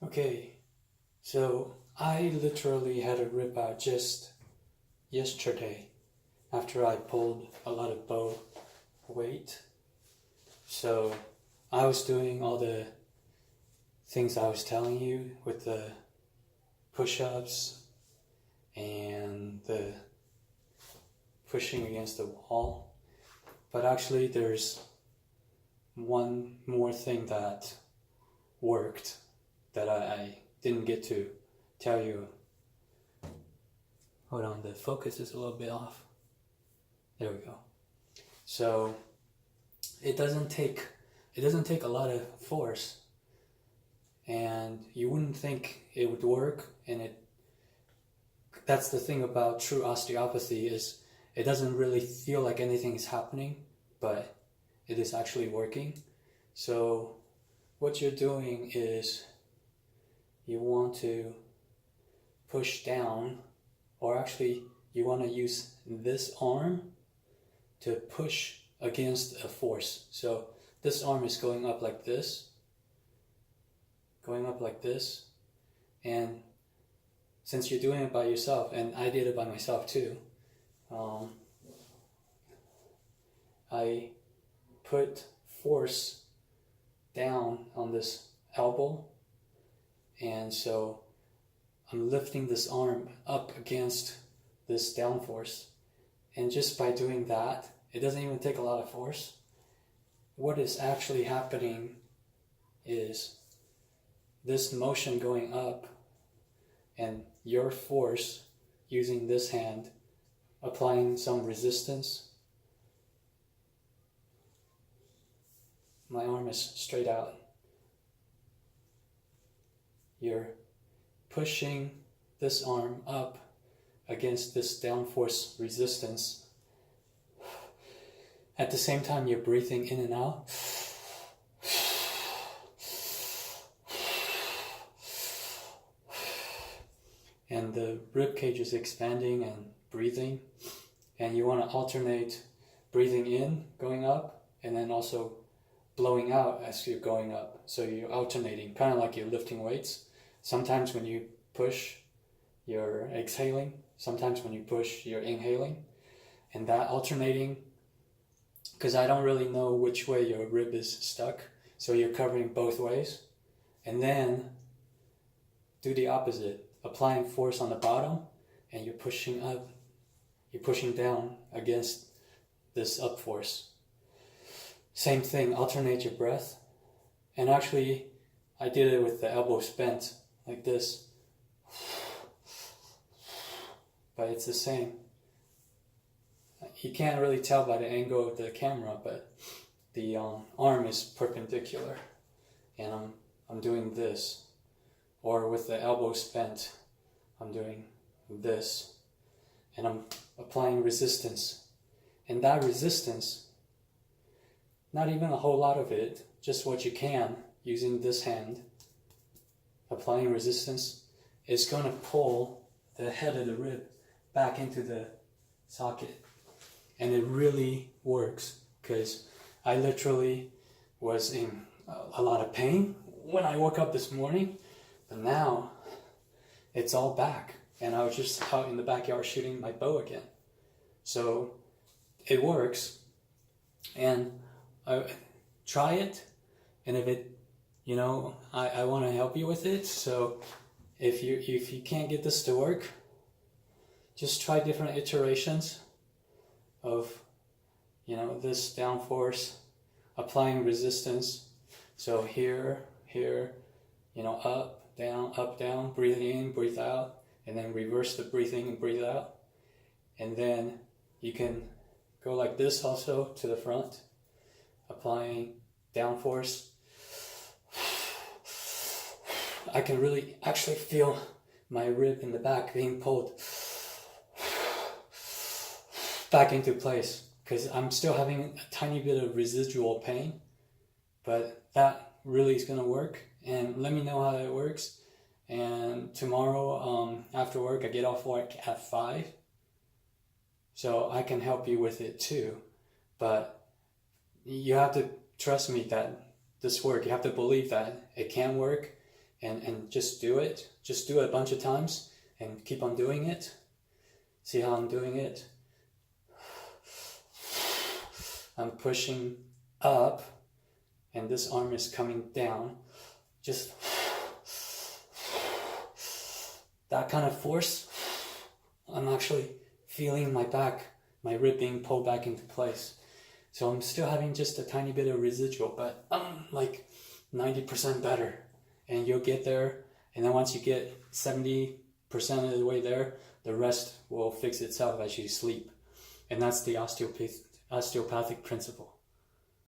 Okay, so I literally had a rib out just yesterday after I pulled a lot of bow weight. So I was doing all the things I was telling you with the push-ups and the pushing against the wall. But actually there's one more thing that worked that I didn't get to tell you. Hold on, the focus is a little bit off. There we go. So it doesn't take a lot of force, and you wouldn't think it would work, and that's the thing about true osteopathy is it doesn't really feel like anything is happening, but it is actually working. So what you're doing is you want to push down, or actually you want to use this arm to push against a force. So this arm is going up like this, and since you're doing it by yourself, and I did it by myself too, I put force down on this elbow, and so I'm lifting this arm up against this down force. And just by doing that, it doesn't even take a lot of force. What is actually happening is this motion going up and your force using this hand, applying some resistance. My arm is straight out. You're pushing this arm up against this down force resistance. At the same time, you're breathing in and out. And the rib cage is expanding and breathing. And you want to alternate breathing in, going up, and then also blowing out as you're going up. So you're alternating, kind of like you're lifting weights. Sometimes when you push, you're exhaling. Sometimes when you push, you're inhaling. And that alternating, because I don't really know which way your rib is stuck, so you're covering both ways. And then do the opposite, applying force on the bottom, and you're pushing up, you're pushing down against this up force. Same thing, alternate your breath. And actually, I did it with the elbows bent, like this. But it's the same. You can't really tell by the angle of the camera, but the arm is perpendicular, and I'm doing this. Or with the elbows bent, I'm doing this, and I'm applying resistance. And that resistance, not even a whole lot of it, just what you can using this hand, applying resistance, is going to pull the head of the rib back into the socket. And it really works, because I literally was in a lot of pain when I woke up this morning, but now it's all back, and I was just out in the backyard shooting my bow again. So it works, and try it, and if it, I want to help you with it. So if you can't get this to work, just try different iterations of, this down force, applying resistance. So here, up, down, breathe in, breathe out, and then reverse the breathing and breathe out. And then you can go like this also to the front, applying down force. I can really actually feel my rib in the back being pulled back into place, because I'm still having a tiny bit of residual pain, but that really is going to work. And let me know how that works. And tomorrow after work, I get off work at 5, so I can help you with it too. But you have to trust me that this works. You have to believe that it can work, and just do it. Just do it a bunch of times and keep on doing it. See how I'm doing it? I'm pushing up and this arm is coming down. Just that kind of force, I'm actually feeling my back, my rib being pulled back into place. So I'm still having just a tiny bit of residual, but I'm like 90% better. And you'll get there, and then once you get 70% of the way there, the rest will fix itself as you sleep. And that's the osteopathic principle.